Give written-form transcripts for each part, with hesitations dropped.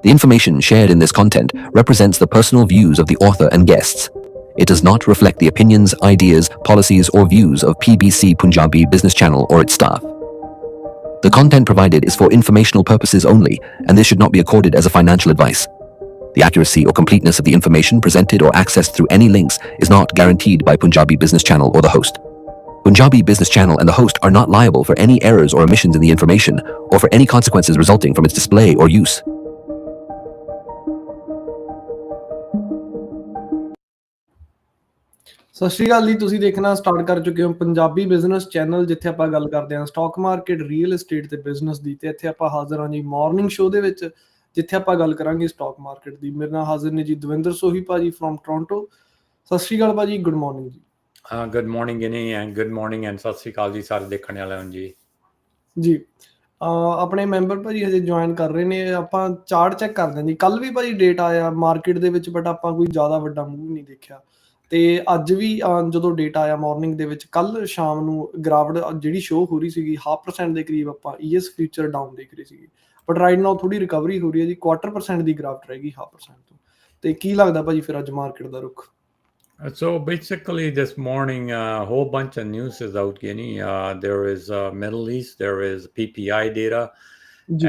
The information shared in this content represents the personal views of the author and guests. It does not reflect the opinions, ideas, policies, or views of PBC Punjabi Business Channel or its staff. The content provided is for informational purposes only, and this should not be accorded as a financial advice. The accuracy or completeness of the information presented or accessed through any links is not guaranteed by Punjabi Business Channel or the host. Punjabi Business Channel and the host are not liable for any errors or omissions in the information, or for any consequences resulting from its display or use. ਸਤਿ ਸ਼੍ਰੀ ਅਕਾਲ ਜੀ, ਤੁਸੀਂ ਦੇਖਣਾ start ਕਰ ਚੁੱਕੇ ਹੋ Punjabi business channel, ਜਿੱਥੇ ਆਪਾਂ ਗੱਲ ਕਰਦੇ ਹਾਂ ਸਟਾਕ ਮਾਰਕੀਟ, ਰੀਅਲ ਏਸਟੇਟ ਤੇ ਬਿਜ਼ਨਸ ਦੀ। ਤੇ ਇੱਥੇ ਆਪਾਂ ਹਾਜ਼ਰ ਹਾਂ ਜੀ ਮਾਰਨਿੰਗ ਸ਼ੋਅ ਦੇ ਵਿੱਚ, ਜਿੱਥੇ ਆਪਾਂ ਗੱਲ ਕਰਾਂਗੇ ਸਟਾਕ ਮਾਰਕੀਟ ਦੀ। ਮੇਰੇ ਨਾਲ ਹਾਜ਼ਰ ਨੇ ਜੀ ਦਵਿੰਦਰ ਸੋਹੀ ਭਾਜੀ ਫਰੋਮ ਟੋਰਾਂਟੋ। ਸਤਿ ਸ਼੍ਰੀ ਅਕਾਲ ਭਾਜੀ, ਗੁੱਡ ਮਾਰਨਿੰਗ ਜੀ। Good morning Guinea and good morning and ਸਤਿ ਸ਼੍ਰੀ ਅਕਾਲ ਜੀ ਸਾਰੇ ਦੇਖਣ ਵਾਲਿਆਂ ਨੂੰ ਜੀ। ਜੀ ਆਪਣੇ ਮੈਂਬਰ ਭਾਜੀ ਹਜੇ ਜੁਆਇਨ ਕਰ ਰਹੇ ਨੇ। ਆਪਾਂ ਚਾਰਟ ਚੈੱਕ ਕਰਦੇ ਹਾਂ ਜੀ। ਕੱਲ ਵੀ ਭਾਜੀ ਡੇਟ ਆਇਆ ਮਾਰਕੀਟ ਦੇ ਵਿੱਚ, ਬਟ ਆਪਾਂ ਕੋਈ ਜ਼ਿਆਦਾ ਵੱਡਾ ਮੂਵ ਨਹੀਂ ਦੇਖਿਆ। ਤੇ ਅੱਜ ਵੀ ਜਦੋਂ ਡੇਟਾ ਆਇਆ ਮਾਰਨਿੰਗ ਦੇ ਵਿੱਚ, ਕੱਲ ਸ਼ਾਮ ਨੂੰ ਗਿਰਾਵਟ ਜਿਹੜੀ ਸ਼ੋਅ ਹੋ ਰਹੀ ਸੀਗੀ 0.5% ਦੇ ਕਰੀਬ, ਆਪਾਂ ES ਫਿਊਚਰ ਡਾਊਨ ਦੇਖ ਰਹੇ ਸੀਗੇ। ਬਟ ਰਾਈਟ ਨਾਓ ਥੋੜੀ ਰਿਕਵਰੀ ਹੋ ਰਹੀ ਹੈ ਜੀ, 0.25% ਦੀ ਗਿਰਾਵਟ ਰਹੇਗੀ 0.5% ਤੋਂ। ਤੇ ਕੀ ਲੱਗਦਾ ਭਾਜੀ ਫਿਰ ਅੱਜ ਮਾਰਕੀਟ ਦਾ ਰੁਖ? So basically this morning a whole bunch of news is out, Guinea. There is Middle East, there is PPI data,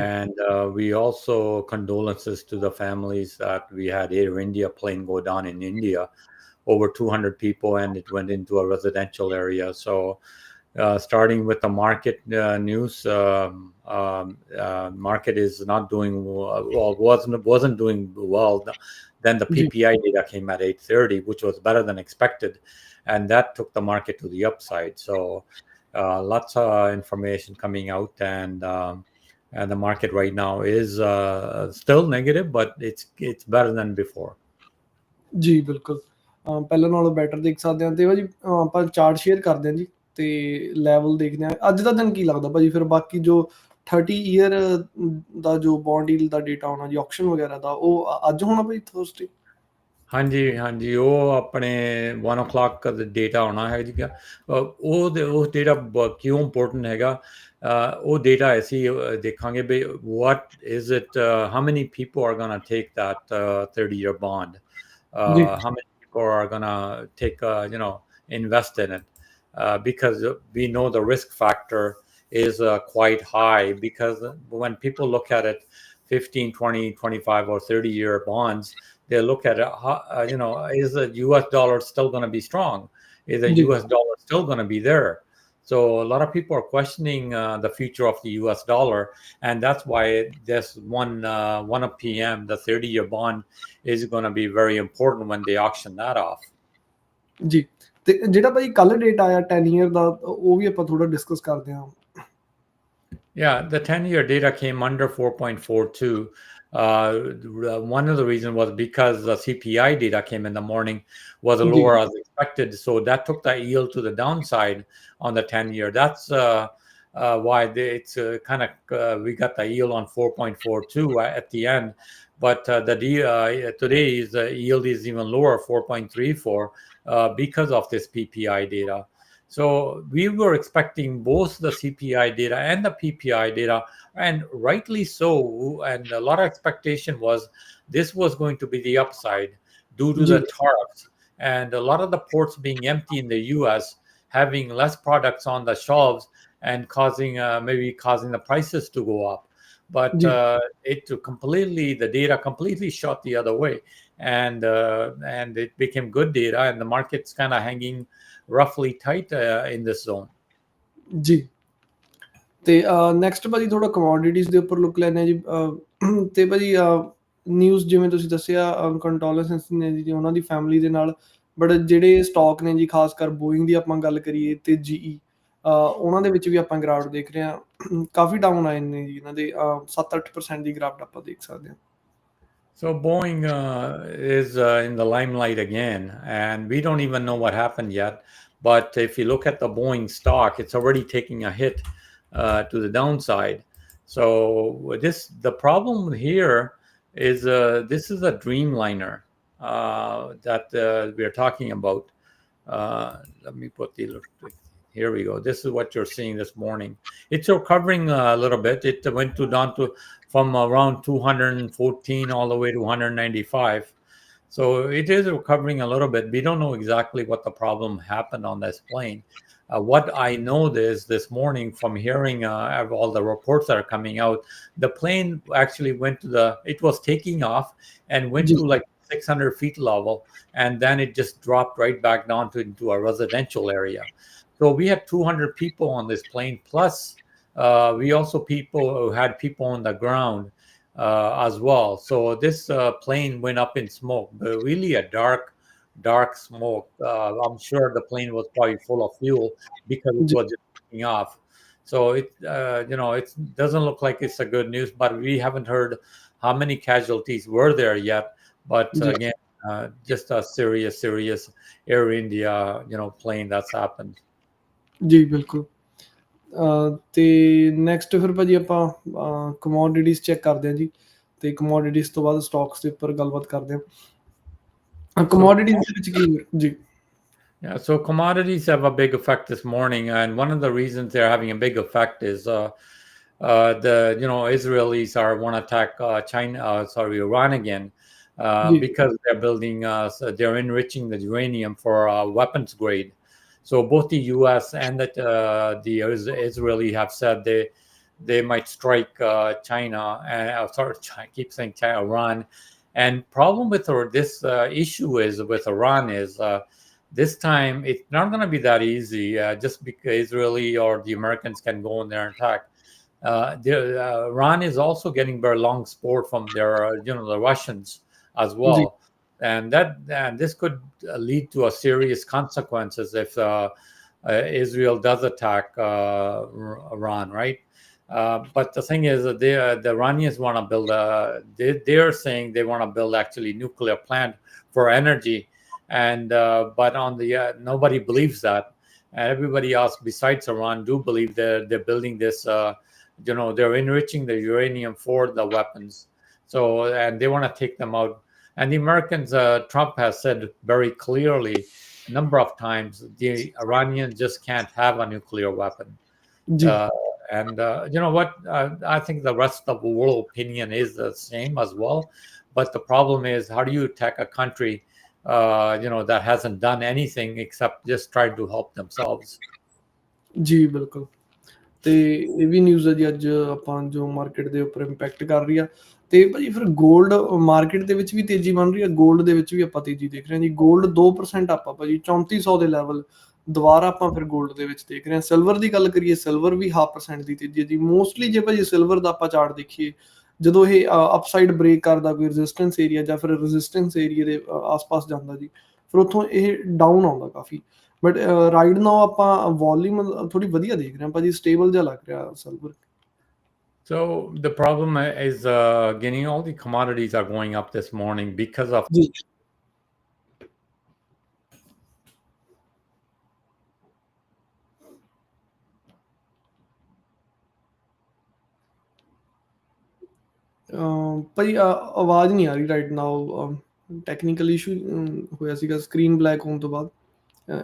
and we also condolences to the families that we had Air India plane go down in India. Over 200 people, and it went into a residential area. So starting with the market news, market is not doing well, wasn't doing well. Then the PPI data came at 8:30, which was better than expected, and that took the market to the upside. So lots of information coming out, and the market right now is still negative, but it's better than before. ਜੀ ਬਿਲਕੁਲ, ਪਹਿਲਾਂ ਨਾਲੋਂ better ਦੇਖ ਸਕਦੇ ਹਾਂ। ਤੇ ਭਾਜੀ ਆਪਾਂ ਚਾਰਟ ਸ਼ੇਅਰ ਕਰਦੇ ਹਾਂ ਜੀ, ਤੇ ਲੈਵਲ ਦੇਖਦੇ ਹਾਂ। ਅੱਜ ਦਾ ਦਿਨ ਕੀ ਲੱਗਦਾ ਭਾਜੀ ਫਿਰ? ਬਾਕੀ ਜੋ 30 ਈਅਰ ਦਾ ਜੋ ਬੌਂਡ ਡੀਲ ਦਾ ਡੇਟਾ ਆਉਣਾ ਜੀ, ਆਕਸ਼ਨ ਵਗੈਰਾ ਦਾ, ਉਹ ਅੱਜ ਹੋਣਾ ਭਾਜੀ ਥਰਸਡੇ? ਹਾਂਜੀ ਉਹ ਆਪਣੇ 1 o'clock ਦਾ ਡੇਟਾ ਆਉਣਾ ਹੈ ਜੀ। ਉਹ ਡੇਟਾ ਕਿਉਂ ਇੰਪੋਰਟੈਂਟ ਹੈਗਾ? ਉਹ ਡੇਟਾ ਅਸੀਂ ਦੇਖਾਂਗੇ ਵੀ what is it, how many people are going to take that 30-year bond, how many people are going to take invest in it, because we know the risk factor is quite high, because when people look at it, 15, 20, 25 or 30-year bonds, they look at it, is the US dollar still going to be strong? Is the US dollar still going to be there? So a lot of people are questioning the future of the US dollar, and that's why this 1 p.m. the 30-year bond is going to be very important when they auction that off. ਜੀ, ਤੇ ਜਿਹੜਾ ਭਾਈ ਕੱਲ data ਆਇਆ 10 year ਦਾ, ਉਹ ਵੀ ਆਪਾਂ ਥੋੜਾ discuss ਕਰਦੇ ਹਾਂ। Yeah, the 10-year data came under 4.42. One of the reasons was because the CPI data came in the morning, was lower as expected, so that took the yield to the downside on the 10-year. That's why it's kind of we got the yield on 4.42 at the end, but today's yield is even lower, 4.34, because of this PPI data. So we were expecting both the CPI data and the PPI data, and rightly so. And a lot of expectation was this was going to be the upside due to the tariffs and a lot of the ports being empty in the US, having less products on the shelves, and causing the prices to go up. But the data completely shot the other way, and it became good data, and the market's kind of hanging roughly tight in this zone. ਜੀ, ਤੇ next ਭਾਜੀ ਥੋੜਾ commodities ਦੇ ਉੱਪਰ look ਲੈਂਦੇ ਹਾਂ ਜੀ। ਤੇ ਭਾਜੀ ਨਿਊਜ਼ ਜਿਵੇਂ ਤੁਸੀਂ ਦੱਸਿਆ, ਕੰਡੋਲੈਂਸਸ ਨੇ ਜੀ ਉਹਨਾਂ ਦੀ ਫੈਮਿਲੀ ਦੇ ਨਾਲ, ਬਟ ਜਿਹੜੇ ਸਟਾਕ ਨੇ ਜੀ, ਖਾਸ ਕਰ ਬੋਇੰਗ ਦੀ ਆਪਾਂ ਗੱਲ ਕਰੀਏ ਤੇ GE, ਉਹਨਾਂ ਦੇ ਵਿੱਚ ਵੀ ਆਪਾਂ ਗਿਰਾਵਟ ਦੇਖ ਰਹੇ ਹਾਂ। ਕਾਫੀ ਡਾਊਨ ਆਏ ਨੇ ਜੀ ਇਹਨਾਂ ਦੇ, 7-8% ਦੀ ਗਿਰਾਵਟ ਆਪਾਂ ਦੇਖ ਸਕਦੇ ਹਾਂ। So Boeing is in the limelight again, and we don't even know what happened yet. But if you look at the Boeing stock, it's already taking a hit to the downside. So the problem here is this is a Dreamliner that we are talking about. Let me put the Here we go. This is what you're seeing this morning. It's recovering a little bit. It went down to from around 214 all the way to 195. So it is recovering a little bit. We don't know exactly what the problem happened on this plane. What I know is this morning from hearing all the reports that are coming out, the plane actually it was taking off and went to like 600 feet level, and then it just dropped right back down into a residential area. So we had 200 people on this plane, plus we also had people on the ground as well. So this plane went up in smoke, but really a dark smoke. I'm sure the plane was probably full of fuel because it was just taking off. So it doesn't look like it's a good news, but we haven't heard how many casualties were there yet. But again, just a serious Air India plane that's happened. ਜੀ ਬਿਲਕੁਲ। ਤੇ next ਫਿਰ ਭਾਜੀ ਆਪਾਂ commodities check ਕਰਦੇ ਹਾਂ ਜੀ, ਤੇ ਕਮੋਡਿਟੀਜ਼ ਤੋਂ ਬਾਅਦ ਸਟਾਕਸ ਦੇ ਉੱਪਰ ਗੱਲਬਾਤ ਕਰਦੇ ਹਾਂ। ਕਮੋਡਿਟੀਜ਼ ਦੇ ਵਿੱਚ ਕੀ ਜੀ? Yeah, so commodities have a big effect this morning, and one of the reasons they're having a big effect is Israelis want to attack Iran again because they're building, they're enriching the uranium for weapons grade. So both the U.S. and the Israeli have said they might strike China, and I keep saying China, Iran. And problem with this issue is with Iran is. This time, it's not going to be that easy just because Israeli or the Americans can go in there and attack. Iran is also getting very long support from their, the Russians as well. And this could lead to a serious consequences if Israel does attack Iran, right? But the thing is that the Iranians want to build they're saying they want to build actually nuclear plant for energy. And but on the nobody believes that, and everybody else besides Iran do believe they're building this. They're enriching the uranium for the weapons. So and they want to take them out. And the Americans, Trump has said very clearly, a number of times, the Iranians just can't have a nuclear weapon. And you know what? I think the rest of the world opinion is the same as well. But the problem is, how do you attack a country? That hasn't done anything except just try to help themselves. ਜੀ ਬਿਲਕੁਲ। ਤੇ ਇਹ ਵੀ news ਹੈ ਜੀ ਅੱਜ ਆਪਾਂ ਜੋ market ਦੇ ਉੱਪਰ ਇੰਪੈਕਟ ਕਰ ਰਹੀ ਆ। ਤੇ ਭਾਜੀ ਫਿਰ ਗੋਲਡ ਮਾਰਕੀਟ ਦੇ ਵਿੱਚ ਵੀ ਤੇਜ਼ੀ ਬਣ ਰਹੀ ਹੈ, ਗੋਲਡ ਦੇ ਵਿੱਚ ਵੀ ਆਪਾਂ ਤੇਜ਼ੀ ਦੇਖ ਰਹੇ ਹਾਂ ਜੀ। ਗੋਲਡ 2% ਆਪਾਂ ਭਾਜੀ 3400 ਦੇ ਲੈਵਲ ਦੁਬਾਰਾ ਆਪਾਂ ਫਿਰ ਗੋਲਡ ਦੇ ਵਿੱਚ ਦੇਖ ਰਹੇ ਹਾਂ। ਸਿਲਵਰ ਦੀ ਗੱਲ ਕਰੀਏ, ਸਿਲਵਰ ਵੀ 0.5% ਦੀ ਤੇਜ਼ੀ ਹੈ ਜੀ। ਮੋਸਟਲੀ ਜੇ ਭਾਜੀ ਸਿਲਵਰ ਦਾ ਆਪਾਂ ਚਾਰਟ ਦੇਖੀਏ, ਜਦੋਂ ਇਹ ਅਪਸਾਈਡ ਬ੍ਰੇਕ ਕਰਦਾ ਕੋਈ ਰੈਜ਼ਿਸਟੈਂਸ ਏਰੀਆ ਜਾਂ ਫਿਰ ਰੈਜ਼ਿਸਟੈਂਸ ਏਰੀਆ ਦੇ ਆਸ-ਪਾਸ ਜਾਂਦਾ ਜੀ, ਫਿਰ ਉੱਥੋਂ ਇਹ ਡਾਊਨ ਆਉਂਦਾ ਕਾਫੀ। ਬਟ ਰਾਈਟ ਨਾਓ ਆਪਾਂ ਵੋਲਿਊਮ ਥੋੜੀ ਵਧੀਆ ਦੇਖ ਰਹੇ ਹਾਂ ਭਾਜੀ, ਸਟੇਬਲ ਜਿਹਾ ਲੱਗ ਰਿਹਾ silver. So the problem is getting all the commodities are going up this morning because of ਭਾਜੀ ਆਵਾਜ਼ ਨਹੀਂ ਆ ਰਹੀ ਰਾਈਟ ਨਾਓ, ਟੈਕਨੀਕਲ ਇਸ਼ੂ ਹੋਇਆ ਸੀਗਾ ਸਕਰੀਨ ਬਲੈਕ ਹੋਣ ਤੋਂ ਬਾਅਦ।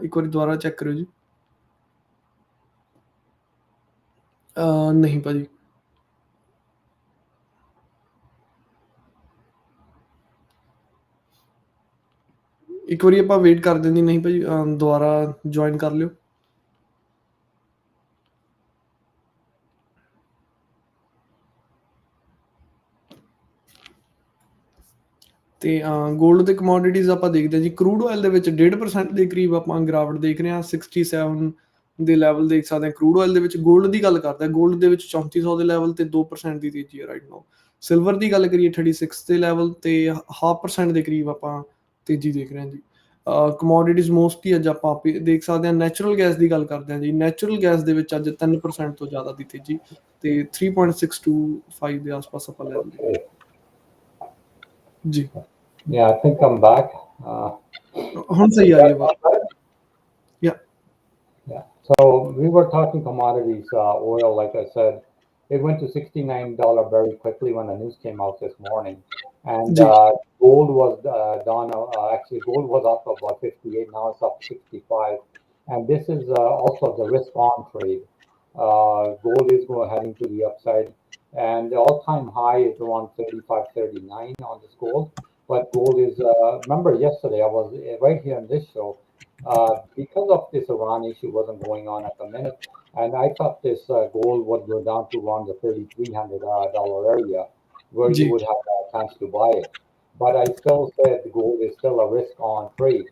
ਇੱਕ ਵਾਰੀ ਦੁਬਾਰਾ ਚੈੱਕ ਕਰਿਓ ਜੀ। ਨਹੀਂ ਭਾਜੀ, ਇੱਕ ਵਾਰੀ ਆਪਾਂ ਵੇਟ ਕਰ ਦਿੰਦੇ, ਨਹੀਂ ਭਾਜੀ ਦੁਬਾਰਾ ਜੁਆਇਨ ਕਰ ਲਿਓ। ਤੇ ਗੋਲਡ ਦੇ ਕਮੋਡਿਟੀਜ਼ ਆਪਾਂ ਦੇਖਦੇ ਹਾਂ ਜੀ। ਕਰੂਡ ਆਇਲ ਦੇ ਵਿੱਚ 1.5% ਦੇ ਕਰੀਬ ਆਪਾਂ ਗਿਰਾਵਟ ਦੇਖ ਰਹੇ ਹਾਂ, 67 ਦੇ ਲੈਵਲ ਦੇਖ ਸਕਦੇ ਹਾਂ ਕਰੂਡ ਆਇਲ ਦੇ ਵਿੱਚ। ਗੋਲਡ ਦੀ ਗੱਲ ਕਰਦੇ ਹਾਂ, ਗੋਲਡ ਦੇ ਵਿੱਚ 3400 ਦੇ ਲੈਵਲ ਤੇ 2% ਦੀ ਤੇਜ਼ੀ ਹੈ ਰਾਈਟ ਨਾਓ। ਸਿਲਵਰ ਦੀ ਗੱਲ ਕਰੀਏ 36 ਦੇ ਲੈਵਲ ਤੇ 0.5% ਦੇ ਕਰੀਬ ਆਪਾਂ ਤੇਜ਼ੀ ਦੇਖ ਰਹੇ ਹਾਂ ਜੀ। ਕਮੋਡਿਟੀਜ਼ ਮੋਸਟਲੀ ਅੱਜ ਆਪਾਂ ਦੇਖ ਸਕਦੇ ਹਾਂ। ਨੈਚੁਰਲ ਗੈਸ ਦੀ ਗੱਲ ਕਰਦੇ ਹਾਂ ਜੀ, ਨੈਚੁਰਲ ਗੈਸ ਦੇ ਵਿੱਚ ਅੱਜ 3% ਤੋਂ ਜ਼ਿਆਦਾ ਦੀ ਤੇਜ਼ੀ ਤੇ 3.625 ਦੇ ਆਸ-ਪਾਸ ਆਪਾਂ ਲੈਵਲ ਦੇਖ ਰਹੇ ਹਾਂ ਜੀ। Yeah, I think I'm back. ਹੁਣ ਸਹੀ ਆ ਰਹੀ ਹੈ ਬਾਤ। Yeah. So we were talking commodities, oil, like I said, it went to $69 very quickly when the news came out this morning. And gold was down, actually gold was up about 58, now it's up 65. and this is also the risk-on trade. Gold is heading to the upside, and the all-time high is around 35.39 on this gold. But gold is, remember yesterday I was right here in this show, because of this Iran issue wasn't going on at the minute, and I thought this gold would go down to around the $3,300 area, where you ਜੀ would have a chance to buy it. But I still said gold is still a risk-on trade,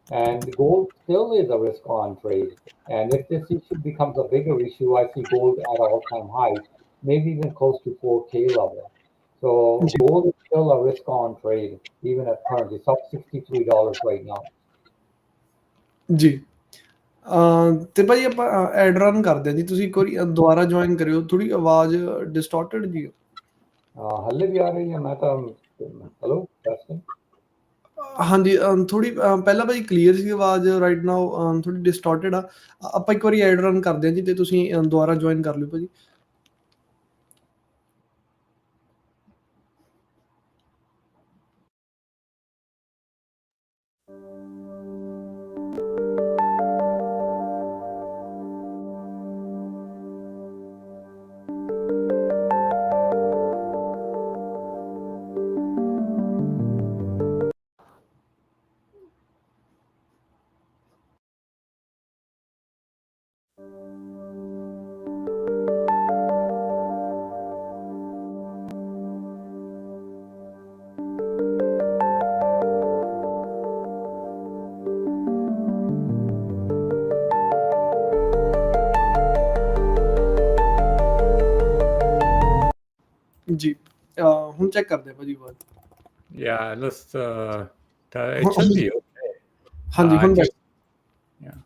and gold still is a risk-on trade. And if this issue becomes a bigger issue, I see gold at all-time highs, maybe even close to 4K level. So ਜੀ gold is still a risk-on trade, even at current. It's up $63 right now. ਜੀ ਤੇ ਭਾਜੀ ਆਪਾਂ add run ਕਰਦੇ ਹਾਂ ਜੀ, ਤੁਸੀਂ ਇੱਕ ਵਾਰੀ ਦੁਬਾਰਾ ਜੁਆਇਨ ਕਰਿਓ, ਥੋੜੀ ਆਵਾਜ਼ ਡਿਸਟੋਰਟਡ ਜੀ ਹੱਲੇ ਵੀ ਆ ਰਹੀ ਹੈ, ਮੈਂ ਤਾਂ ਹੈਲੋ ਟੈਸਟਿੰਗ ਹਾਂਜੀ ਥੋੜੀ ਪਹਿਲਾਂ ਭਾਜੀ ਕਲੀਅਰ ਸੀ ਆਵਾਜ਼, ਰਾਈਟ ਨਾਓ ਥੋੜੀ ਡਿਸਟੋਰਟਡ ਆ। ਆਪਾਂ ਇੱਕ ਵਾਰੀ ਐਡ ਰਨ ਕਰਦੇ ਹਾਂ ਜੀ, ਤੇ ਤੁਸੀਂ ਦੁਬਾਰਾ ਜੁਆਇਨ ਕਰ ਲਿਓ ਭਾਜੀ। ਜੀ ਹੁਣ ਚੈੱਕ ਕਰਦੇ ਆ ਭਾਜੀ ਆਵਾਜ਼। Yeah, let's. It should be okay. ਹਾਂਜੀ ਹੁਣ Yeah.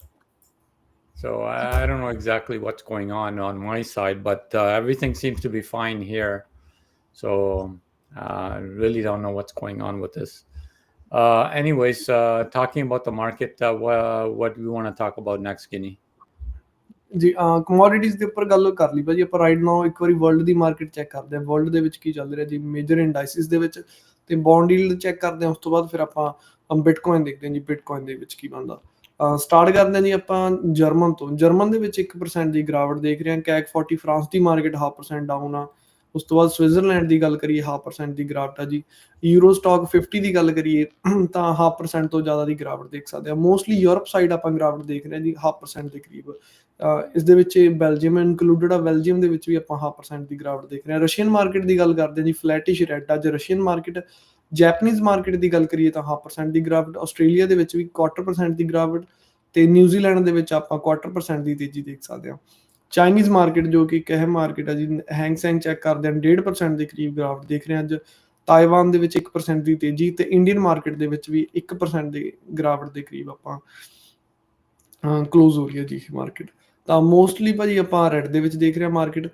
So I don't know exactly what's going on my side, but everything seems to be fine here. So I really don't know what's going on with this. Anyways, talking about the market, what do we want to talk about next, Guinea? ਜੀ commodities ਦੇ ਉੱਪਰ ਗੱਲ ਕਰ ਲਈ ਭਾਜੀ ਆਪਾਂ right now. ਇੱਕ ਵਾਰੀ ਵਰਲਡ ਦੀ ਮਾਰਕੀਟ ਚੈੱਕ ਕਰਦੇ ਹਾਂ, ਵਰਲਡ ਦੇ ਵਿੱਚ ਕੀ ਚੱਲ ਰਿਹਾ ਜੀ ਮੇਜਰ ਇੰਡਾਈਸਿਸ ਦੇ ਵਿੱਚ, ਤੇ ਬੌਂਡ ਯੀਲਡ ਚੈੱਕ ਕਰਦੇ ਹਾਂ। ਉਸ ਤੋਂ ਬਾਅਦ ਫਿਰ ਆਪਾਂ ਬਿਟਕੋਇਨ ਦੇਖਦੇ ਹਾਂ ਜੀ, ਬਿਟਕੋਇਨ ਦੇ ਵਿੱਚ ਕੀ ਬਣਦਾ। ਸਟਾਰਟ ਕਰਦੇ ਹਾਂ ਜੀ ਆਪਾਂ ਜਰਮਨ ਤੋਂ। ਜਰਮਨ ਦੇ ਵਿੱਚ 1% ਦੀ ਗਿਰਾਵਟ ਦੇਖ ਰਹੇ ਹਾਂ। ਕੈਕ 40 ਫਰਾਂਸ ਦੀ ਮਾਰਕੀਟ 0.5% ਡਾਊਨ ਆ। ਉਸ ਤੋਂ ਬਾਅਦ ਸਵਿਟਜ਼ਰਲੈਂਡ ਦੀ ਗੱਲ ਕਰੀਏ 0.5% ਦੀ ਗਿਰਾਵਟ ਆ ਜੀ। ਯੂਰੋ ਸਟਾਕ 50 ਦੀ ਗੱਲ ਕਰੀਏ ਤਾਂ 0.5% ਤੋਂ ਜ਼ਿਆਦਾ ਦੀ ਗਿਰਾਵਟ ਦੇਖ ਸਕਦੇ ਹਾਂ। ਮੋਸਟਲੀ ਯੂਰਪ ਸਾਈਡ ਆਪਾਂ ਗਿਰਾਵਟ ਦੇਖ ਰਹੇ ਹਾਂ ਜੀ 0.5% ਦੇ ਕਰੀਬ। ਇਸ ਦੇ ਵਿੱਚ ਬੈਲਜੀਅਮ ਇਨਕਲੂਡਡ ਆ, ਬੈਲਜੀਅਮ ਦੇ ਵਿੱਚ ਵੀ ਆਪਾਂ 0.5% ਦੀ ਗਿਰਾਵਟ ਦੇਖ ਰਹੇ ਹਾਂ। ਰਸ਼ੀਅਨ ਮਾਰਕੀਟ ਦੀ ਗੱਲ ਕਰਦੇ ਹਾਂ ਜੀ, ਫਲੈਟਿਸ਼ ਰੈਡ ਅੱਜ ਰਸ਼ੀਅਨ ਮਾਰਕੀਟ। ਜੈਪਨੀਜ਼ ਮਾਰਕੀਟ ਦੀ ਗੱਲ ਕਰੀਏ ਤਾਂ 0.5% ਦੀ ਗਿਰਾਵਟ। ਆਸਟ੍ਰੇਲੀਆ ਦੇ ਵਿੱਚ ਵੀ 0.25% ਦੀ ਗਿਰਾਵਟ, ਤੇ ਨਿਊਜ਼ੀਲੈਂਡ ਦੇ ਵਿੱਚ ਆਪਾਂ 0.25% ਦੀ ਤੇਜ਼ੀ ਦੇਖ ਸਕਦੇ ਹਾਂ। ਚਾਈਨੀਜ਼ ਮਾਰਕੀਟ ਜੋ ਕਿ ਇੱਕ ਅਹਿਮ ਮਾਰਕੀਟ ਆ ਜੀ, ਹੈਂਗ ਸੈਂਗ ਚੈੱਕ ਕਰਦੇ ਹਾਂ 1.5% ਦੇ ਕਰੀਬ ਗਿਰਾਵਟ ਦੇਖ ਰਹੇ ਹਾਂ ਅੱਜ। ਤਾਇਵਾਨ ਦੇ ਵਿੱਚ 1% ਦੀ ਤੇਜ਼ੀ, ਤੇ ਇੰਡੀਅਨ ਮਾਰਕੀਟ ਦੇ ਵਿੱਚ ਵੀ 1% ਦੀ ਗਿਰਾਵਟ ਦੇ ਕਰੀਬ ਆਪਾਂ ਕਲੋਜ਼ ਹੋ ਰਹੀ ਹੈ ਜੀ ਮਾਰਕੀਟ। ਤਾਂ ਮੋਸਟਲੀ ਭਾਜੀ ਆਪਾਂ ਰੈਡ ਦੇ ਵਿੱਚ ਦੇਖ ਰਹੇ ਹਾਂ ਮਾਰਕੀਟ,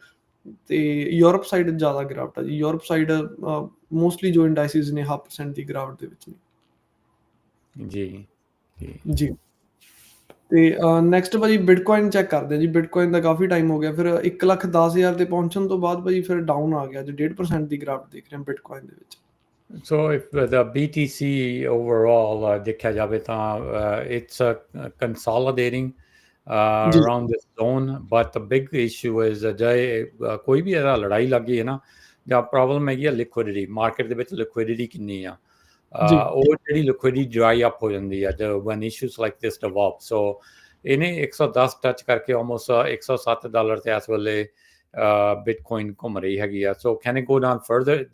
ਤੇ ਯੂਰਪ ਸਾਈਡ ਜ਼ਿਆਦਾ ਗਿਰਾਵਟ ਆ ਜੀ। ਯੂਰਪ ਸਾਈਡ ਮੋਸਟਲੀ ਜੋ ਇੰਡਾਈਸਿਸ ਨੇ 0.5% ਦੀ ਗਿਰਾਵਟ ਦੇ ਵਿੱਚ ਨੇ ਜੀ ਜੀ। ਤੇ ਨੈਕਸਟ ਭਾਜੀ ਬਿਟਕੋਇਨ ਚੈੱਕ ਕਰਦੇ ਹਾਂ ਜੀ। ਬਿਟਕੋਇਨ ਦਾ ਕਾਫੀ ਟਾਈਮ ਹੋ ਗਿਆ, ਫਿਰ 1,10,000 ਤੇ ਪਹੁੰਚਣ ਤੋਂ ਬਾਅਦ ਭਾਜੀ ਫਿਰ ਡਾਊਨ ਆ ਗਿਆ ਜੀ। 1.5% ਦੀ ਗਿਰਾਵਟ ਦੇਖ ਰਹੇ ਹਾਂ ਬਿਟਕੋਇਨ ਦੇ ਵਿੱਚ। So if the BTC overall, ਦੇਖਿਆ ਜਾਵੇ ਤਾਂ it's consolidating ਜੀ around this zone, but the big issue is ਜੇ ਕੋਈ ਵੀ ਇਹਦਾ ਲੜਾਈ ਲੱਗੀ ਹੈ ਨਾ, ਜਾਂ ਪ੍ਰੋਬਲਮ ਹੈਗੀ ਆ ਲਿਕੁਇਡਿਟੀ। ਮਾਰਕੀਟ ਦੇ ਵਿੱਚ ਲਿਕੁਇਡਿਟੀ ਕਿੰਨੀ ਆ, ਜੀ ਉਹ ਜਿਹੜੀ ਲਿਕੁਇਡਿਟੀ ਡਰਾਈ ਅਪ ਹੋ ਜਾਂਦੀ ਆ when issues like this develop. So ਇਹਨੇ 110 ਟੱਚ ਕਰਕੇ almost $107 ਤੇ ਇਸ ਵੇਲੇ ਬਿਟਕੋਇਨ ਘੁੰਮ ਰਹੀ ਹੈਗੀ ਆ। So can it go down further?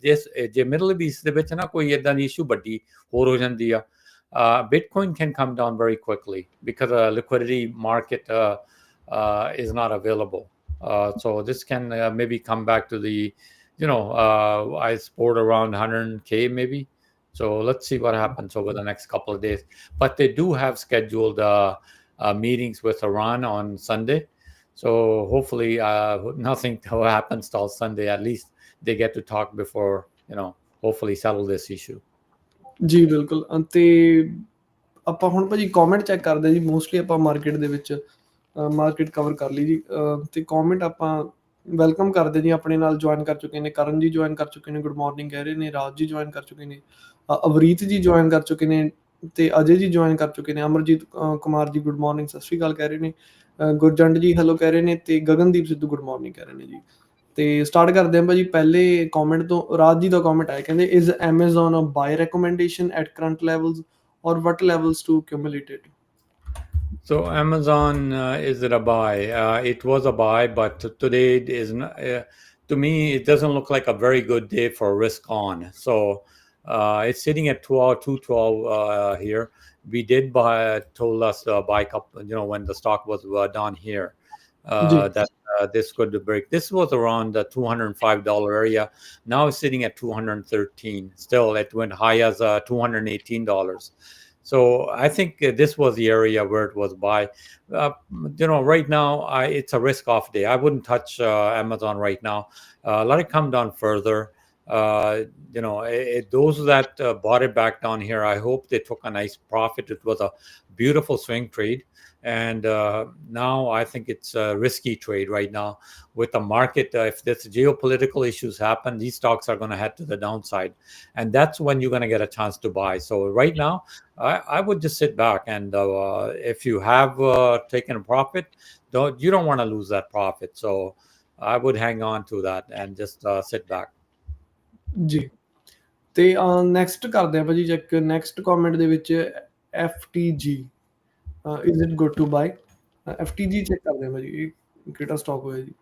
ਜੇ ਮਿਡਲ ਈਸਟ ਦੇ ਵਿੱਚ ਨਾ ਕੋਈ ਇੱਦਾਂ ਦੀ ਇਸ਼ੂ ਵੱਡੀ ਹੋਰ ਹੋ ਜਾਂਦੀ ਆ, Bitcoin can come down very quickly because liquidity market is not available. So this can maybe come back to the, I support around 100K maybe. So let's see what happens over the next couple of days. But they do have scheduled meetings with Iran on Sunday. So hopefully nothing happens till Sunday. At least they get to talk before, hopefully settle this issue. ਜੀ ਬਿਲਕੁਲ। ਤੇ ਆਪਾਂ ਹੁਣ ਭਾਜੀ comment check ਕਰਦੇ ਜੀ। Mostly ਆਪਾਂ market ਦੇ ਵਿੱਚ ਮਾਰਕੀਟ ਕਵਰ ਕਰ ਲਈ ਜੀ। ਤੇ ਕਮੈਂਟ ਆਪਾਂ ਵੈਲਕਮ ਕਰਦੇ ਜੀ। ਆਪਣੇ ਨਾਲ ਜੁਆਇਨ ਕਰ ਚੁੱਕੇ ਨੇ, ਕਰਨ ਜੀ ਜੁਆਇਨ ਕਰ ਚੁੱਕੇ ਨੇ, ਗੁੱਡ ਮਾਰਨਿੰਗ ਕਹਿ ਰਹੇ ਨੇ, ਰਾਜ ਜੀ ਜੁਆਇਨ ਕਰ ਚੁੱਕੇ ਨੇ, ਅਵਰੀਤ ਜੀ ਜੁਆਇਨ ਕਰ ਚੁੱਕੇ ਨੇ, ਤੇ ਅਜੇ ਜੀ ਜੁਆਇਨ ਕਰ ਚੁੱਕੇ ਨੇ। ਅਮਰਜੀਤ ਕੁਮਾਰ ਜੀ ਗੁੱਡ ਮਾਰਨਿੰਗ, ਸਤਿ ਸ਼੍ਰੀ ਅਕਾਲ ਕਹਿ ਰਹੇ ਨੇ। ਗੁਰਜੰਟ ਜੀ ਹੈਲੋ ਕਹਿ ਰਹੇ ਨੇ ਤੇ ਗਗਨਦੀਪ ਸਿੱਧੂ ਗੁੱਡ ਮਾਰਨਿੰਗ ਕਹਿ ਰਹੇ ਨੇ ਜੀ। ਤੇ ਸਟਾਰਟ ਕਰਦੇ ਹਾਂ ਭਾਜੀ ਪਹਿਲੇ ਕਮੈਂਟ ਤੋਂ। ਰਾਜ ਜੀ ਦਾ ਕਮੈਂਟ ਆਇਆ, ਕਹਿੰਦੇ is Amazon a buy recommendation at current levels or what levels to accumulate it? So Amazon, is it a buy? It was a buy, but today it is not, to me, it doesn't look like a very good day for risk on. So it's sitting at 212 here. We did told us to buy when the stock was down here, that this could break. This was around the $205 area. Now it's sitting at 213. Still, it went high as $218. So I think this was the area where it was buy. Right now it's a risk-off day. I wouldn't touch Amazon right now. Let it come down further. Those that bought it back down here, I hope they took a nice profit. It was a beautiful swing trade. And now I think it's a risky trade right now with the market. If this geopolitical issues happen, these stocks are going to head to the downside. And that's when you're going to get a chance to buy. So right now, I would just sit back. And if you have taken a profit, you don't want to lose that profit. So I would hang on to that and just sit back. ਜੀ ਤੇ next ਕਰਦੇ ਆ ਭਾਜੀ check. Next comment ਦੇ ਵਿੱਚ FTG is it good to buy? FTG check ਕਰਦੇ ਆ ਭਾਜੀ, ਇਹ ਕਿਹੜਾ ਸਟਾਕ ਹੋਇਆ ਜੀ?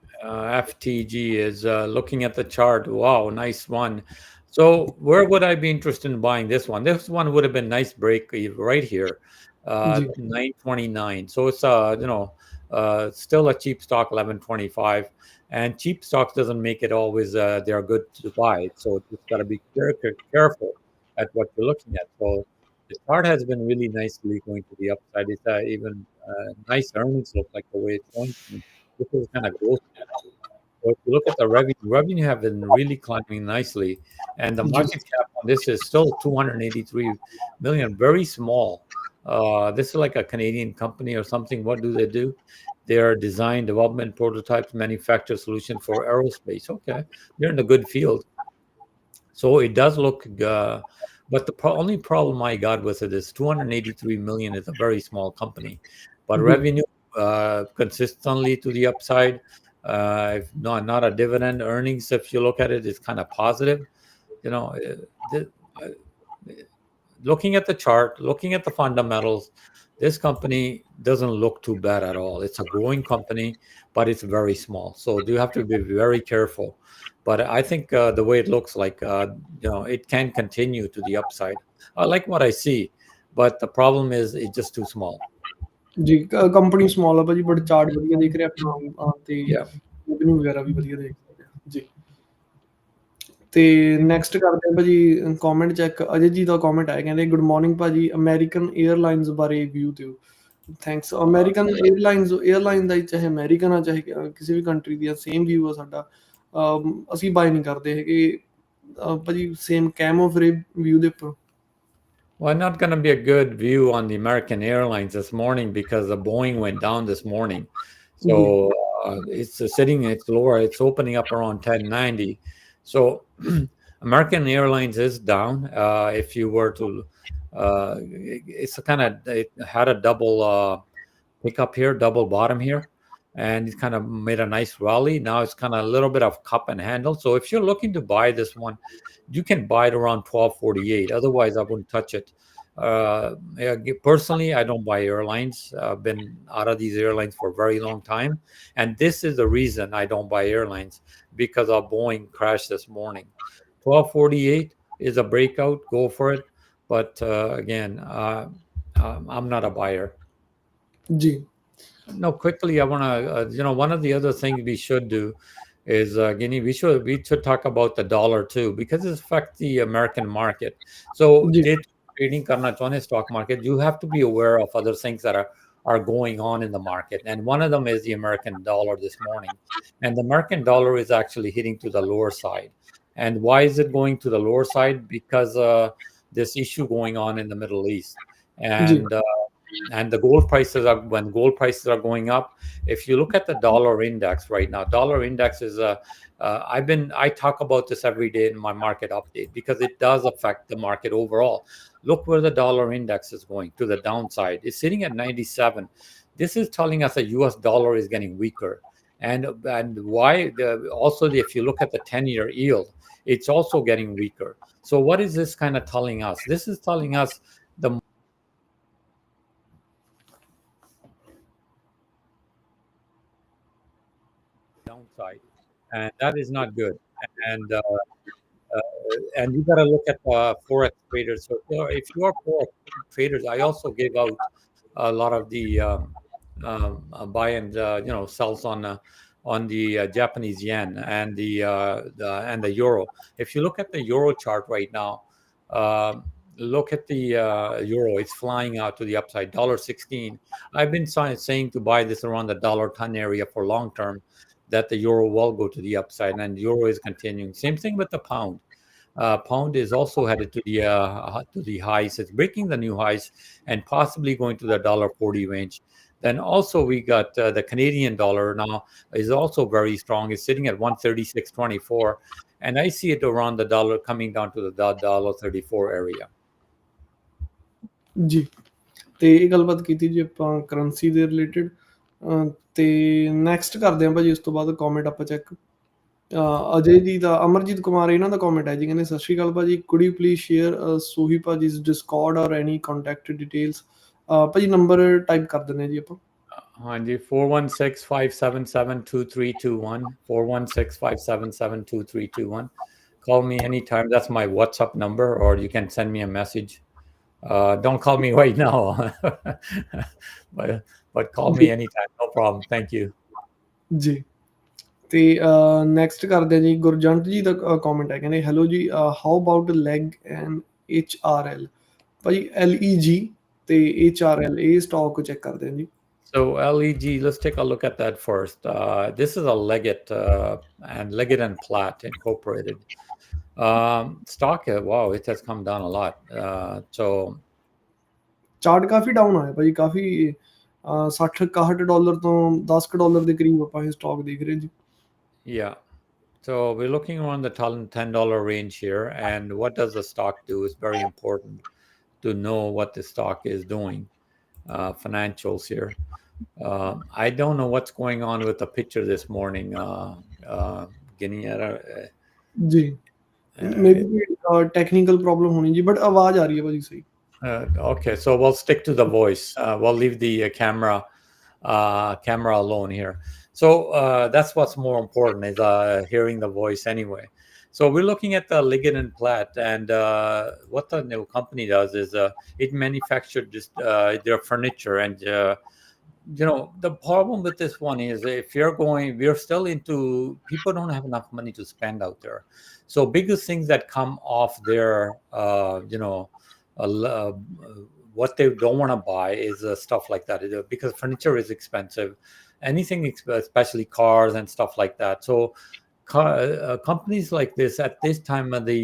FTG is looking at the chart. Wow, nice one. So where would I be interested in buying this one? This one would have been nice break right here, 929. So it's still a cheap stock, 1125. And cheap stocks doesn't make it always they're good to buy. So you've got to be careful at what you're looking at. So the chart has been really nicely going to the upside. It's even nice earnings look like the way it's going. This is kind of growth. So if you look at the revenue have been really climbing nicely, and the market cap on this is still 283 million, very small. This is like a Canadian company or something. What do? They are design, development, prototypes, manufacture solution for aerospace. Okay, they're in a good field. So it does look, but the only problem I got with it is 283 million is a very small company, but revenue consistently to the upside. If not a dividend earnings. If you look at it, it's kind of positive. Looking at the chart, looking at the fundamentals, this company doesn't look too bad at all. It's a growing company, but it's very small. So you have to be very careful. But I think the way it looks like, it can continue to the upside. I like what I see, but the problem is it's just too small. ਜੀ company small ਆ ਭਾਜੀ, but chart ਵਧੀਆ ਦਿਖ ਰਿਹਾ ਆਪਣਾ ਤੇ revenue ਵਗੈਰਾ ਵੀ ਵਧੀਆ ਦੇਖ ਸਕਦੇ ਆ ਜੀ। ਤੇ ਨੈਕਸਟ ਕਰਦੇ ਹਾਂ ਭਾਜੀ ਕਮੈਂਟ ਚੈੱਕ। ਅਜੇ ਜੀ ਦਾ ਕਮੈਂਟ ਆਇਆ, ਕਹਿੰਦੇ ਗੁੱਡ ਮਾਰਨਿੰਗ ਭਾਜੀ, ਅਮਰੀਕਨ 에ਅਰਲਾਈਨਸ ਬਾਰੇ ਵਿਊ ਦਿਓ। ਥੈਂਕਸ। ਅਮਰੀਕਨ 에ਅਰਲਾਈਨ ਦਾ ਚਾਹੇ ਅਮਰੀਕਨ ਆ ਚਾਹੇ ਕਿਸੇ ਵੀ ਕੰਟਰੀ ਦੀ ਸੇਮ ਵਿਊ ਆ ਸਾਡਾ। ਅਸੀਂ ਬਾਏ ਨਹੀਂ ਕਰਦੇ ਹੈਗੇ ਭਾਜੀ, ਸੇਮ ਕੈਮ ਆਫ ਵਿਊ ਦੇ ਉੱਪਰ। Well, not going to be a good view on the American Airlines this morning because the Boeing went down this morning. So it's sitting, it's lower, it's opening up around 1090. So American Airlines is down. If you were to, it had a double pickup here, double bottom here, and it kind of made a nice rally. Now it's kind of a little bit of cup and handle. So if you're looking to buy this one, you can buy it around 1248. Otherwise, I wouldn't touch it. Personally, I don't buy airlines. I've been out of these airlines for a very long time. And this is the reason I don't buy airlines, because of Boeing crash this morning. 1248 is a breakout. Go for it. But again, I'm not a buyer. Ji. No, quickly, I want to, one of the other things we should do is Guinea. We should talk about the dollar too, because it affects the American market. So trading karna chahne stock market, you have to be aware of other things that are going on in the market, and one of them is the American dollar this morning. And the American dollar is actually hitting to the lower side. And why is it going to the lower side? Because this issue going on in the Middle East, and and the gold prices are, when gold prices are going up, if you look at the dollar index right now, dollar index is I talk about this every day in my market update because it does affect the market overall. Look where the dollar index is going, to the downside. It's sitting at 97. This is telling us that US dollar is getting weaker. And why? Also, if you look at the 10-year yield, it's also getting weaker. So what is this kind of telling us? This is telling us the downside, and that is not good. And you got to look at forex traders. So if you are forex traders, I also gave out a lot of the buy and sells on the Japanese yen and the euro. If you look at the euro chart right now, look at the euro. It's flying out to the upside. $1.16. I've been saying to buy this around the $1 area for long term, that the euro will go to the upside, and the euro is continuing. Same thing with the pound. Pound is also headed to the highs. It's breaking the new highs and possibly going to the $1.40 range. Then also we got the Canadian dollar now is also very strong. It's sitting at 136.24, and I see it around the dollar coming down to the $1.34 area. ਜੀ, ਤੇ ਇਹ ਗੱਲਬਾਤ ਕੀਤੀ ਜੀ ਆਪਾਂ currency ਦੇ related. ਤੇ next ਕਰਦੇ ਹਾਂ ਭਾਜੀ ਉਸ ਤੋਂ ਬਾਅਦ ਕਮੈਂਟ ਆਪਾਂ ਚੈੱਕ। ਅਜੇ ਜੀ ਦਾ ਅਮਰਜੀਤ ਕੁਮਾਰ ਇਹਨਾਂ ਦਾ ਕਮੈਂਟ ਹੈ ਜੀ, ਕਹਿੰਦੇ ਸਤਿ ਸ਼੍ਰੀ ਅਕਾਲ ਭਾਜੀ, ਕੁਡ ਯੂ ਪਲੀਜ਼ ਸ਼ੇਅਰ ਸੋਹੀ ਭਾਜੀ's ਡਿਸਕੌਰਡ ਔਰ ਐਨੀ ਕੰਟੈਕਟ ਡਿਟੇਲਸ। ਭਾਜੀ ਨੰਬਰ ਟਾਈਪ ਕਰ ਦਿੰਦੇ ਹਾਂ ਜੀ ਆਪਾਂ। ਹਾਂਜੀ 4165772321 4165772321. Call me anytime. That's my WhatsApp number, or you can send me a message. Don't call me right now, but call me anytime. No problem. Thank you. ਜੀ, ਤੇ next ਕਰਦੇ ਜੀ ਗੁਰਜੰਟ ਜੀ ਦਾ ਕਮੈਂਟ ਹੈ, ਕਹਿੰਦੇ ਹੈਲੋ ਜੀ, how about leg and HRL। ਭਾਜੀ LEG ਤੇ HRL ਇਹ ਸਟਾਕ ਚੈੱਕ ਕਰਦੇ ਹਾਂ ਜੀ। So LEG, let's take a look at that first. This is a Leggett and Platt Incorporated. Stock, wow, it has come down a lot. So chart coffee down ਆਇਆ ਭਾਜੀ, ਕਾਫੀ $60-61 ਤੋਂ $10 ਦੇ ਕਰੀਬ ਆਪਾਂ ਇਹ ਸਟਾਕ ਦੇਖ ਰਹੇ ਜੀ। Yeah, so we're looking around the $10 range here, and what does the stock do is very important to know what the stock is doing. Financials here. I don't know what's going on with the picture this morning. ਜੀ maybe technical problem ਹੋਣੀ ਜੀ, but ਆਵਾਜ਼ ਆ ਰਹੀ ਹੈ ਭਾਜੀ ਸਹੀ। Okay, so we'll stick to the voice. We'll leave the camera alone here. So that's what's more important, is hearing the voice anyway. So we're looking at the Leggett and Platt, and what the new company does is it manufactured just their furniture. And the problem with this one is, if we're still into, people don't have enough money to spend out there. So biggest things that come off their what they don't want to buy is stuff like that, because furniture is expensive, anything, especially cars and stuff like that. So companies like this at this time of the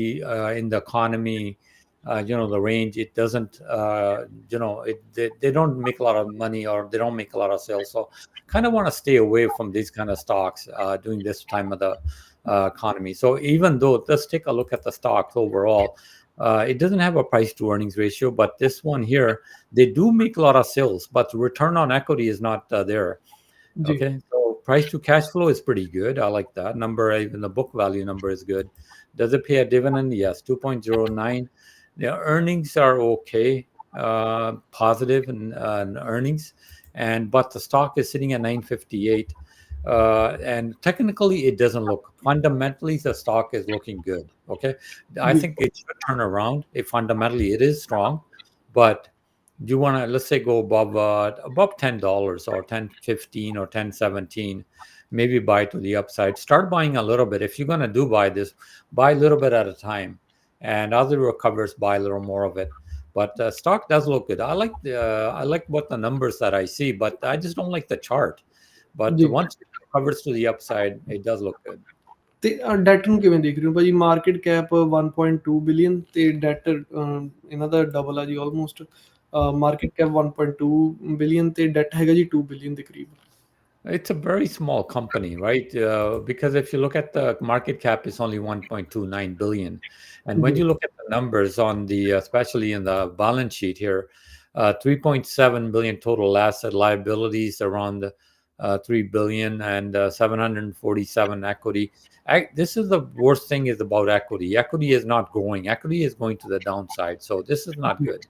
in the economy, the range, it doesn't they don't make a lot of money, or they don't make a lot of sales. So kind of want to stay away from these kind of stocks during this time of the economy. So even though, let's take a look at the stocks overall. It doesn't have a price to earnings ratio, but this one here, they do make a lot of sales, but return on equity is not there. Okay, so price to cash flow is pretty good. I like that number. Even the book value number is good. Does it pay a dividend? Yes, 2.09. The earnings are okay, positive in earnings, but the stock is sitting at 958. And technically it doesn't look, fundamentally the stock is looking good. Okay, I think it should turn around. If fundamentally it is strong, but you want to, let's say, go above $10 or 10.15 or 10.17, maybe buy to the upside. Start buying a little bit. If you're going to do buy this, buy a little bit at a time, and as it recovers, buy a little more of it. But stock does look good. I like what the numbers that I see, but I just don't like the chart. But once it recovers to the upside, it does look good. ਤੇ that ਨੂੰ ਕਿਵੇਂ ਦੇਖ ਰਹੇ ਹੋ ਭਾਜੀ? Market cap 1.2 billion ਤੇ that ਇਹਨਾਂ ਦਾ double ਆ ਜੀ ਆਲਮੋਸਟ। ਮਾਰਕੀਟ ਕੈਪ 1.2 ਬਿਲੀਅਨ ਤੇ ਡੈਟ ਹੈਗਾ ਜੀ 2 ਬਿਲੀਅਨ ਦੇ ਕਰੀਬ। It's a very small company, right? Because if you look at the market cap, it's only 1.29 billion. And when you look at the numbers on the, especially in the balance sheet here, 3.7 billion total asset, liabilities around 3 billion, and 747 equity. This is the worst thing is about equity. Equity is not growing. Equity is going to the downside. So this is not good.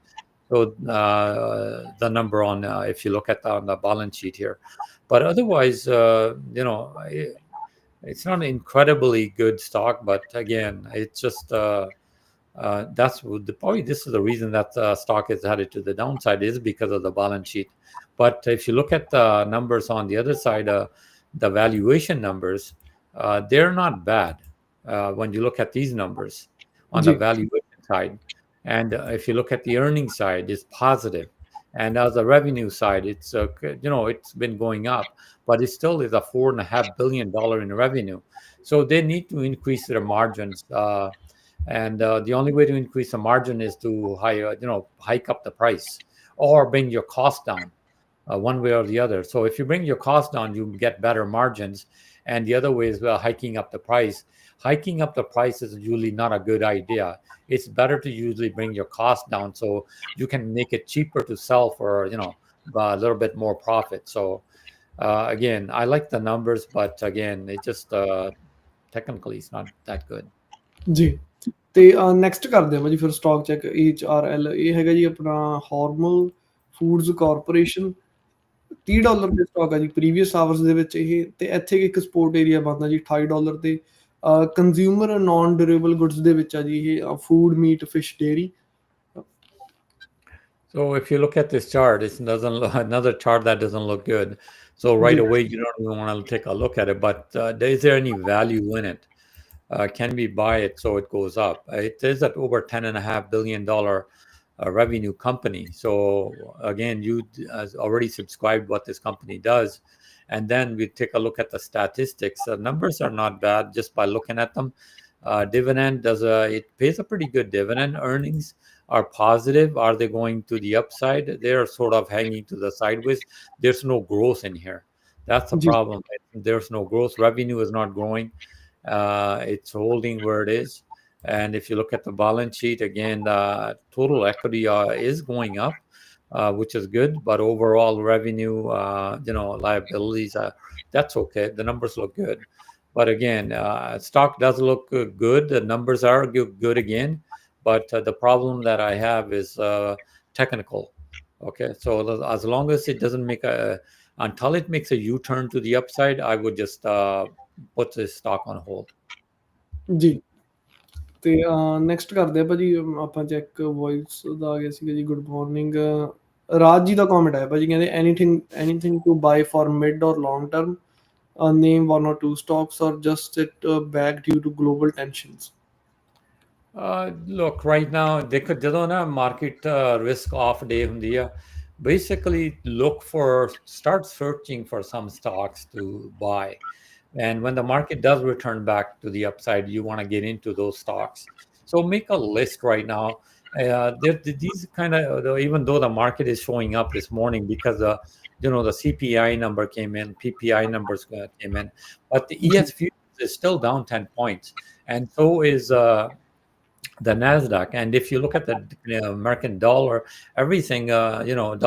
So the number on, if you look at on the balance sheet here. But otherwise, it's not an incredibly good stock. But again, it's just that's probably this is the reason that the stock is headed to the downside is because of the balance sheet. But if you look at the numbers on the other side, the valuation numbers, they're not bad when you look at these numbers on the valuation side. And if you look at the earnings side, it's positive. And as a revenue side, it's it's been going up, but it still is a $4.5 billion in revenue. So they need to increase their margins, and the only way to increase the margin is to hike up the price or bring your cost down, one way or the other. So if you bring your cost down, you get better margins, and the other way is hiking up the price. Hiking up the price is usually not a good idea. It's better to usually bring your cost down so you can make it cheaper to sell for a little bit more profit. So again, I like the numbers, but again, it just technically it's not that good. ਜੀ ਤੇ next ਕਰਦੇ ਹਾਂ ਜੀ ਫਿਰ stock check HRL ਇਹ ਹੈਗਾ ਜੀ ਆਪਣਾ ਹਾਰਮਲ ਫੂਡਸ ਕਾਰਪੋਰੇਸ਼ਨ $30 ਦੇ ਸਟਾਕ ਆ ਜੀ ਪ੍ਰੀਵੀਅਸ ਆਵਰਸ ਦੇ ਵਿੱਚ ਇਹ ਤੇ ਇੱਥੇ ਇੱਕ ਸਪੋਰਟ ਏਰੀਆ ਬਣਦਾ ਜੀ $28 ਤੇ ਕੰਜ਼ਿਊਮਰ ਨਾਨ ਡਿਊਰੇਬਲ ਗੁੱਡਸ ਦੇ ਵਿੱਚ ਆ ਜੀ ਇਹ food meat fish dairy. So if you look at this chart, it doesn't look, another chart that doesn't look good. So right away you don't even want to take a look at it. But is there any value in it? Can we buy it so it goes up? It is at over $10.5 billion revenue company. So again, you already subscribed what this company does. And then we take a look at the statistics. The numbers are not bad just by looking at them. Dividend it pays a pretty good dividend. Earnings are positive. Are they going to the upside? They're sort of hanging to the sideways. There's no growth in here. That's the problem. There's no growth. Revenue is not growing. It's holding where it is. And if you look at the balance sheet, again, total equity is going up, which is good. But overall revenue, liabilities, that's okay. The numbers look good. But again, stock does look good. The numbers are good again. But the problem that I have is technical. Okay, so as long as it doesn't until it makes a U-turn to the upside, I would just put this stock on hold. ਜੀ ਤੇ next ਕਰਦੇ ਆ ਭਾਜੀ ਆਪਾਂ check voice ਦਾ ਆ ਗਿਆ ਸੀਗਾ ਜੀ। ਗੁੱਡ ਮਾਰਨਿੰਗ ਰਾਜ ਜੀ ਦਾ ਕਮੈਂਟ ਆਇਆ ਭਾਜੀ ਕਹਿੰਦੇ anything to buy for mid or long term name 1 or 2 stocks or just sit back due to global tensions? Look, right now ਜਦੋਂ ਨਾ market risk off day ਹੁੰਦੀ ਆ, basically start searching for some stocks to buy. And when the market does return back to the upside, you want to get into those stocks. So make a list right now. These kind of, even though the market is showing up this morning because the CPI number came in, PPI numbers came in, but the ES futures is still down 10 points, and so is the Nasdaq. And if you look at the American dollar, everything,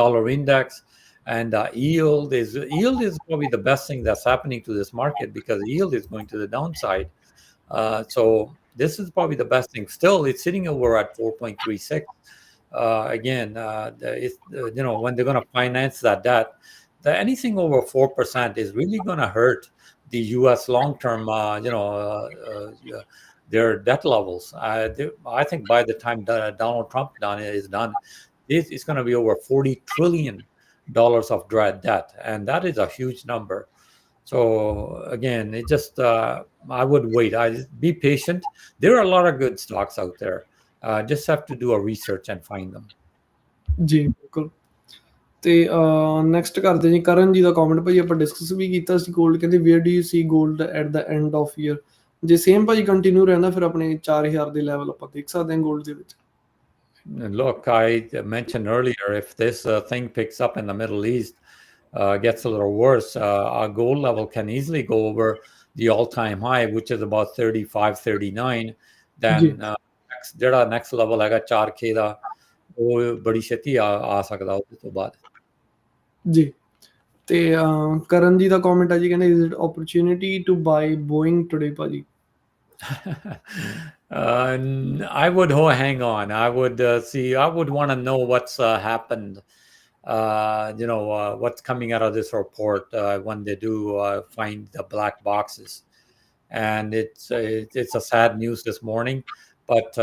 dollar index. And yield is probably the best thing that's happening to this market because yield is going to the downside. So this is probably the best thing. Still, it's sitting over at 4.36. Again, when they're going to finance that debt, anything over 4% is really going to hurt the U.S. long-term, their debt levels. I think by the time Donald Trump is done, it's going to be over $40 trillion of debt, and that is a huge number. So again, it just I would wait. Be patient. There are a lot of good stocks out there. Just have to do a research and find them. ਜੀ ਬਿਲਕੁਲ ਤੇ next ਕਰਦੇ ਜੀ ਕਰਨ ਜੀ ਦਾ comment ਭਾਈ ਆਪਾਂ discuss ਵੀ ਕੀਤਾ ਸੀ 골ਡ ਕਹਿੰਦੇ ਵੇਅਰ ਡੂ ਯੂ ਸੀ 골ਡ at the end of year ਜੇ ਸੇਮ ਭਾਈ ਕੰਟੀਨਿਊ ਰਹਿੰਦਾ ਫਿਰ ਆਪਣੇ 4000 ਦੇ ਲੈਵਲ ਆਪਾਂ ਦੇਖ ਸਕਦੇ ਹਾਂ 골ਡ ਦੇ ਵਿੱਚ। Look, I mentioned earlier, if this thing picks up in the Middle East, gets a little worse, our gold level can easily go over the all-time high, which is about 35, 39. ਜੀ Then ਜਿਹੜਾ next level ਹੈਗਾ 4K ਦਾ, ਉਹ ਬੜੀ ਛੇਤੀ ਆ ਸਕਦਾ ਉਹਦੇ ਤੋਂ ਬਾਅਦ। ਜੀ ਤੇ ਕਰਨ ਜੀ ਦਾ ਕਮੈਂਟ ਆ ਜੀ, ਕਹਿੰਦੇ is it opportunity to buy Boeing today ਭਾਜੀ? I would hang on. I would see. I would want to know what's happened. What's coming out of this report when they do find the black boxes, and it's a sad news this morning, but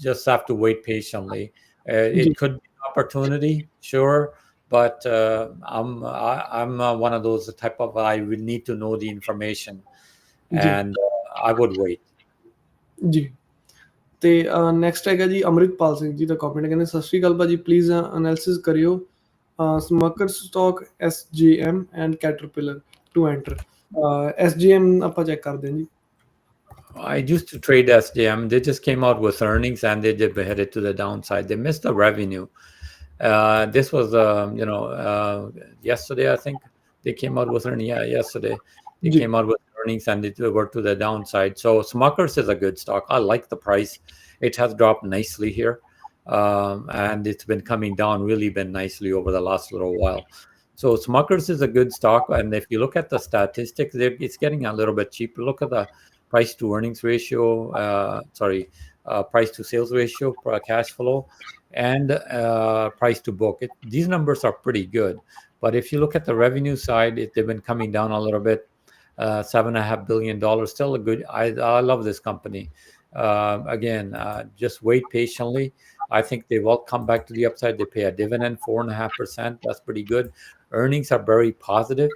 just have to wait patiently. It could be an opportunity, sure, but I'm one of those type of, I would need to know the information, and I would wait. ਜੀ ਤੇ next ਹੈਗਾ ਜੀ ਅਮਰਿਤਪਾਲ ਸਿੰਘ ਜੀ ਦਾ comment, ਕਹਿੰਦੇ ਸਤਿ ਸ਼੍ਰੀ ਅਕਾਲ ਭਾਜੀ, please analysis ਕਰਿਓ ਸਮਕਰ stock, SGM and Caterpillar to enter. SGM ਆਪਾਂ ਚੈੱਕ ਕਰਦੇ ਹਾਂ ਜੀ। I used to trade SGM. They just came out with earnings and they did headed to the downside. They missed the revenue. This was, yesterday, I think they came out with earnings. Yeah, yesterday they came out with earnings and they were to the downside. So Smuckers is a good stock. I like the price. It has dropped nicely here, and it's been coming down, really been nicely over the last little while. So Smuckers is a good stock, and if you look at the statistics, it's getting a little bit cheaper. Look at the price to earnings ratio, price to sales ratio, cash flow, and price to book. These numbers are pretty good. But if you look at the revenue side, they've been coming down a little bit. $7.5 billion, still a good. I love this company. Again, just wait patiently. I think they will come back to the upside. They pay a dividend, 4.5%. That's pretty good. Earnings are very positive,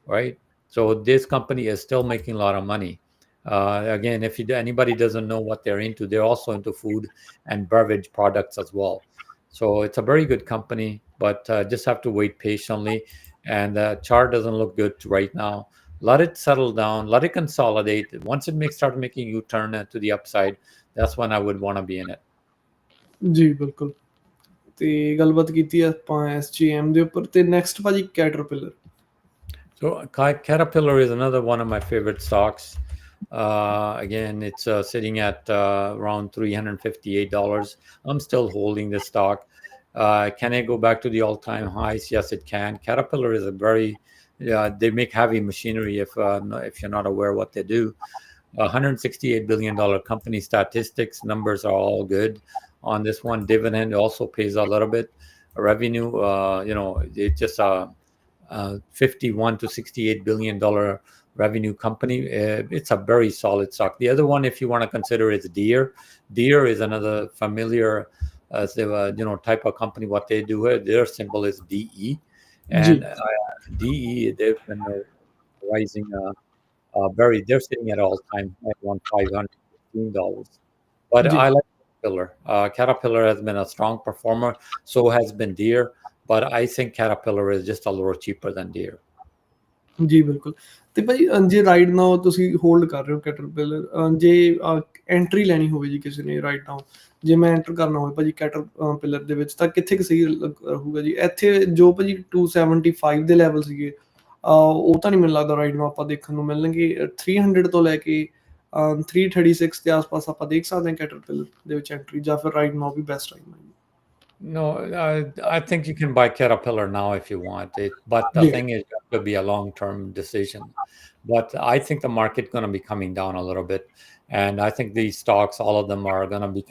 right? So this company is still making a lot of money. Again, if anybody doesn't know what they're into, they're also into food and beverage products as well. So it's a very good company, but just have to wait patiently. And the chart doesn't look good right now. Let it settle down. Let it consolidate. Once it start making you turn to the upside, that's when I would want to be in it. ਜੀ ਬਿਲਕੁਲ। ਤੇ ਗੱਲਬਾਤ ਕੀਤੀ ਆਪਾਂ SGM ਦੇ ਉੱਪਰ, ਤੇ next ਭਾਜੀ caterpillar. So Caterpillar is another one of my favorite stocks. Again, it's sitting at around $358. I'm still holding this stock. Can it go back to the all-time highs? Yes, it can. Caterpillar is a very, they make heavy machinery, if you're not aware what they do. $168 billion company. Statistics numbers are all good on this one. Dividend also pays a little bit. Revenue, it's just 51 to $68 billion revenue company. It's a very solid stock. The other one, if you want to consider, is Deere. Deere is another familiar type of company. What they do here, their symbol is DE, and DE, they've been rising they're sitting at all-time high, around $515. But I like Caterpillar. Caterpillar has been a strong performer, so has been Deere, but I think Caterpillar is just a little cheaper than Deere. ਜੀ ਬਿਲਕੁਲ। ਤੇ ਭਾਈ ਜੇ right now ਤੁਸੀਂ hold ਕਰ ਰਹੇ ਹੋ caterpillar, ਜੇ entry ਲੈਣੀ ਹੋਵੇ ਜੀ ਕਿਸੇ ਨੇ ਰਾਈਟ ਨਾਓ, ਜੇ ਮੈਂ ਐਂਟਰ ਕਰਨਾ ਹੋਵੇ ਭਾਜੀ ਕੈਟਰਪਿਲਰ ਦੇ ਵਿੱਚ, ਤਾਂ ਕਿੱਥੇ ਕੁ ਸਹੀ ਰਹੂਗਾ ਜੀ? ਇੱਥੇ ਜੋ ਭਾਜੀ 275 ਦੇ ਲੈਵਲ ਸੀਗੇ, ਉਹ ਤਾਂ ਨਹੀਂ ਮੈਨੂੰ ਲੱਗਦਾ ਰਾਈਟ ਨਾਓ ਆਪਾਂ ਦੇਖਣ ਨੂੰ ਮਿਲਣਗੇ। 300 ਤੋਂ ਲੈ ਕੇ 336 ਦੇ ਆਸ-ਪਾਸ ਆਪਾਂ ਦੇਖ ਸਕਦੇ ਹਾਂ ਕੈਟਰਪਿਲਰ ਦੇ ਵਿੱਚ ਐਂਟਰੀ, ਜਾਂ ਫਿਰ ਰਾਈਟ ਨਾਓ ਵੀ ਬੈਸਟ ਟਾਈਮ ਹੈ? No, I think you can buy Caterpillar now if you want it, but the thing is, it could be a long-term decision. But I think the market's going to be coming down a little bit, and I think these stocks, all of them, are going to be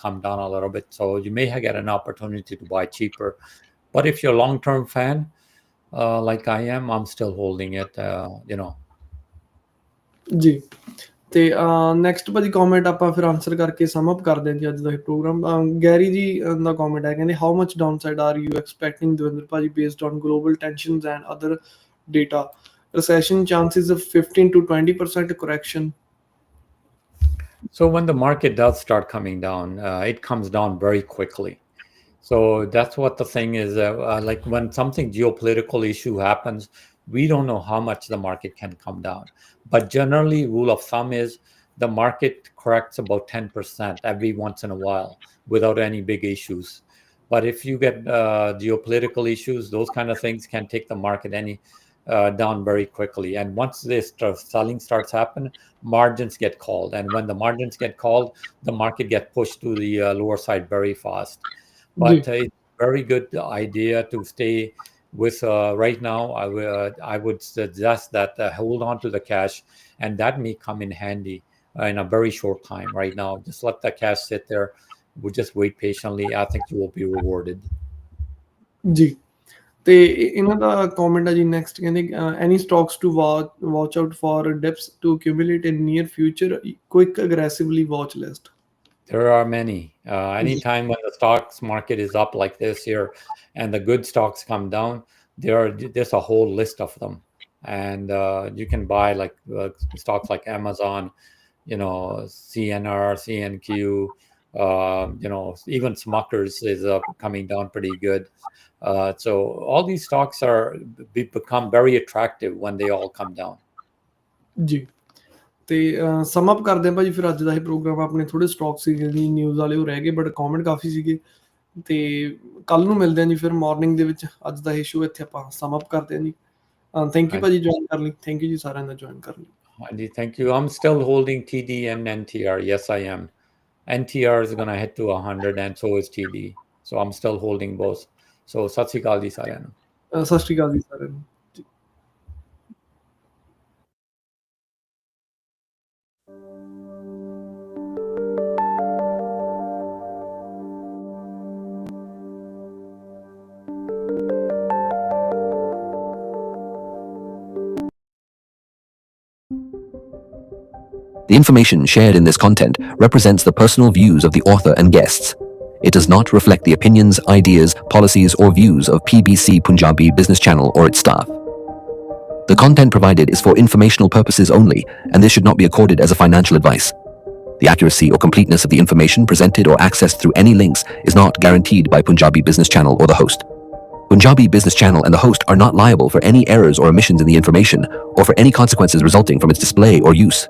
come down a little bit. So you may get an opportunity to buy cheaper. But if you're a long-term fan, like I am, I'm still holding it. ਜੀ ਤੇ next ਭਾਜੀ comment ਆਪਾਂ ਫਿਰ answer ਕਰਕੇ ਸਮ up ਕਰਦੇ ਹਾਂ ਜੀ ਅੱਜ ਦਾ ਇਹ ਪ੍ਰੋਗਰਾਮ। ਗੈਰੀ ਜੀ ਦਾ ਕਮੈਂਟ ਹੈ, ਕਹਿੰਦੇ how much downside are you expecting Davinder ਭਾਜੀ based on global tensions and other data? Recession chances of 15 to 20% correction? So when the market does start coming down, it comes down very quickly. So that's what the thing is. Like when something geopolitical issue happens, we don't know how much the market can come down. But generally, rule of thumb is the market corrects about 10% every once in a while without any big issues. But if you get geopolitical issues, those kind of things can take the market down very quickly. And once this selling starts happening, margins get called. And when the margins get called, the market get pushed to the lower side very fast. But it's a very good idea to stay with right now. I would suggest that hold on to the cash, and that may come in handy in a very short time. Right now, just let the cash sit there. We'll just wait patiently. I think you will be rewarded. ਜੀ ਤੇ ਇਹਨਾਂ ਦਾ comment ਆ ਜੀ next ਕਹਿੰਦੇ any stocks to watch out for dips to accumulate in near future, quick aggressively watch list. There are many. Anytime when the stocks market is up like this here and the good stocks come down, there's a whole list of them. And you can buy like stocks like Amazon, CNR, CNQ, even Smuckers is coming down pretty good. So all these stocks become very attractive when they all come down. ਜੀ ਤੇ ਸਮ up ਕਰਦੇ ਆ ਭਾਜੀ ਫਿਰ ਅੱਜ ਦਾ ਇਹ programme. ਆਪਣੇ ਥੋੜੇ ਸਟਾਕ ਸੀਗੇ ਜੀ ਨਿਊਜ਼ ਵਾਲੇ ਉਹ ਰਹਿ ਗਏ, ਬਟ ਕਮੈਂਟ ਕਾਫੀ ਸੀਗੇ, ਤੇ ਕੱਲ ਨੂੰ ਮਿਲਦੇ ਆ ਜੀ ਫਿਰ ਮਾਰਨਿੰਗ ਦੇ ਵਿੱਚ। ਅੱਜ ਦਾ ਇਹ ਸ਼ੋ ਇੱਥੇ ਆਪਾਂ ਸਮ ਅਪ ਕਰਦੇ ਆ ਜੀ। ਥੈਂਕ ਯੂ ਭਾਜੀ ਜੁਆਇਨ ਕਰਨ ਲਈ। ਥੈਂਕ ਯੂ ਜੀ ਸਾਰਿਆਂ ਦਾ ਜੁਆਇਨ ਕਰਨ ਲਈ। ਹਾਂਜੀ, thank you. I'm still holding TD and NTR. Yes, I am. NTR is going to hit to 100 and so is TD. So I'm still holding both. So ਸਤਿ ਸ਼੍ਰੀ ਅਕਾਲ ਜੀ ਸਾਰਿਆਂ ਨੂੰ। ਸਤਿ ਸ਼੍ਰੀ ਅਕਾਲ ਜੀ ਸਾਰਿਆਂ ਨੂੰ। The information shared in this content represents the personal views of the author and guests. It does not reflect the opinions, ideas, policies, or views of PBC Punjabi Business Channel or its staff. The content provided is for informational purposes only, and this should not be accorded as a financial advice. The accuracy or completeness of the information presented or accessed through any links is not guaranteed by Punjabi Business Channel or the host. Punjabi Business Channel and the host are not liable for any errors or omissions in the information or for any consequences resulting from its display or use.